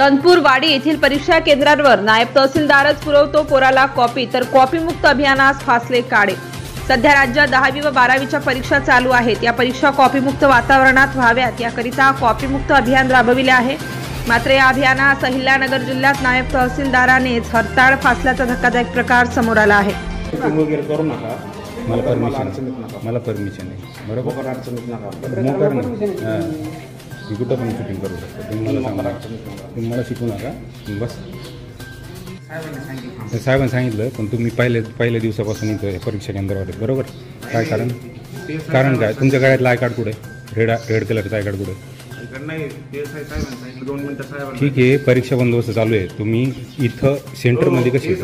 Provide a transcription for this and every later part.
तनपूरवाडी येथील परीक्षा केंद्रांवर नायब तहसीलदारच पुरवतो पोराला कॉपी, तर कॉपीमुक्त अभियानास फासले काढे। सध्या राज्यात 10वी व 12वीच्या परीक्षा चालू आहेत। या परीक्षा कॉपीमुक्त वातावरणात व्हाव्यात याकरिता कॉपीमुक्त अभियान राबविले आहे। मात्र या अभियानात अहिल्यानगर जिल्ह्यात नायब तहसीलदारानेच हरताळ फासल्याचा धक्कादायक प्रकार समोर आला आहे। मला परमिशन आहे, बरोबर अडचणीत नका मी कुठं पण शूटिंग करू शकतो। तुम्ही मला शिकू नका बस। साहेबांनी सांगितलं, पण तुम्ही पहिल्या दिवसापासून इथं परीक्षा केंद्रावर आहेत, बरोबर? काय कारण काय? तुमच्या गळ्यातलं आय कार्ड कुठे? रेड कलरचं आय कार्ड कुठे? ठीक आहे, परीक्षा बंदोबस्त चालू आहे, तुम्ही इथं सेंटरमध्ये कशी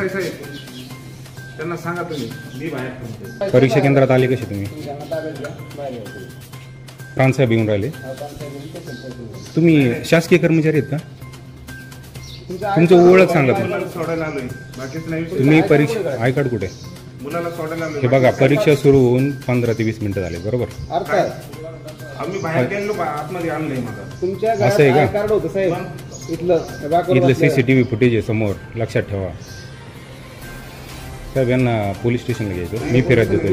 त्यांना सांगा तुम्ही परीक्षा केंद्रात आले कसे? तुम्ही प्रांतसाहेब येऊन राहिले? तुम्ही शासकीय कर्मचारी आहेत का? तुमचं ओळख सांगा तुम्ही परीक्षा आय कार्ड कुठे? मुलाला सोडायला हे बघा, परीक्षा सुरू होऊन 15 ते 20 मिनिटं झाले, बरोबर? आम्ही बाहेर गेलो, आतमध्ये आणलंय माझा। असं आहे का? इथलं CCTV फुटेज आहे समोर, लक्षात ठेवा साहेब। यांना पोलीस स्टेशनला घ्यायचं, मी फिरत देतो।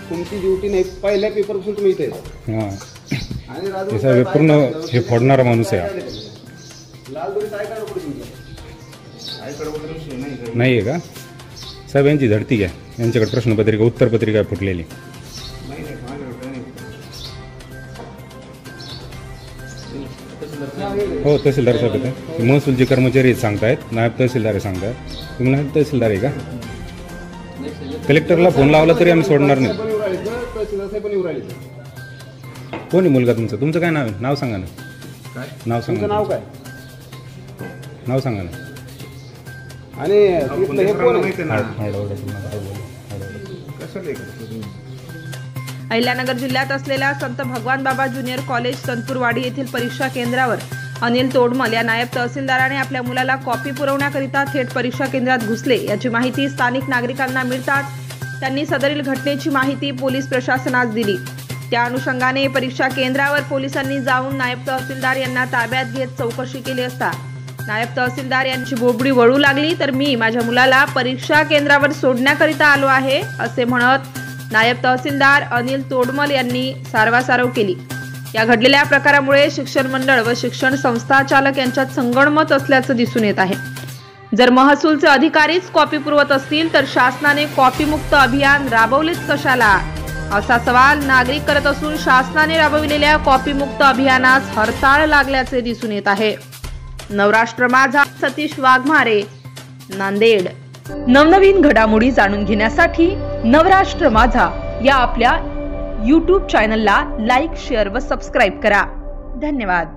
तुमची ड्युटी नाही, पहिल्या पेपरपासून तुम्ही इथे। हां, हे साहेब पूर्ण हे फोडणारा माणूस आहे। नाही आहे का साहेब? यांची झडती घ्या, यांच्याकडे प्रश्नपत्रिका उत्तरपत्रिका फुटलेली। हो, तहसीलदार साहेब आहेत, महसूलचे कर्मचारी सांगतायत, नायब तहसीलदार सांगतायत। तुम्ही नायब तहसीलदार आहे का? कलेक्टरला फोन लावला तरी आम्ही सोडणार नाही। कोण आहे मुलगा तुमचा? तुमचं काय नाव आहे? नाव सांगा ना। काय नाव सांगा? नाव काय? नाव सांगा ना। आणि अहिल्यानगर जिल्ह्यात असलेल्या संत भगवान बाबा ज्युनियर कॉलेज तनपूरवाडी येथील परीक्षा केंद्रावर अनिल तोडमल या नायब तहसीलदाराने आपल्या मुलाला कॉपी पुरवण्याकरिता थेट परीक्षा केंद्रात घुसले याची माहिती स्थानिक नागरिकांना मिळताच त्यांनी सदरील घटनेची माहिती पोलीस प्रशासनास दिली। त्या अनुषंगाने परीक्षा केंद्रावर पोलिसांनी जाऊन नायब तहसीलदार यांना ताब्यात घेत चौकशी केली असता नायब तहसीलदार यांची बोबडी वळू लागली, तर मी माझ्या मुलाला परीक्षा केंद्रावर सोडण्याकरिता आलो आहे असे म्हणत नायब तहसीलदार अनिल तोडमल यांनी सारवासारव केली। या घडलेल्या प्रकारामुळे शिक्षण मंडळ व शिक्षण संस्था चालक यांच्यात संगनमत असल्याचं दिसून येत आहे। जर महसूलचे अधिकारीच कॉपी पुरवत असतील तर शासनाने कॉपीमुक्त अभियान राबवलेच कशाला, असा सवाल नागरिक करत असून शासनाने राबविलेल्या कॉपीमुक्त अभियानास हरताळ लागल्याचे दिसून येत आहे। नवराष्ट्र माझा, सतीश वाघमारे, नांदेड। नवनवीन घडामोडी जाणून घेण्यासाठी नवराष्ट्र माझा या आपल्या YouTube चॅनलला लाईक, शेअर व सबस्क्राईब करा। धन्यवाद।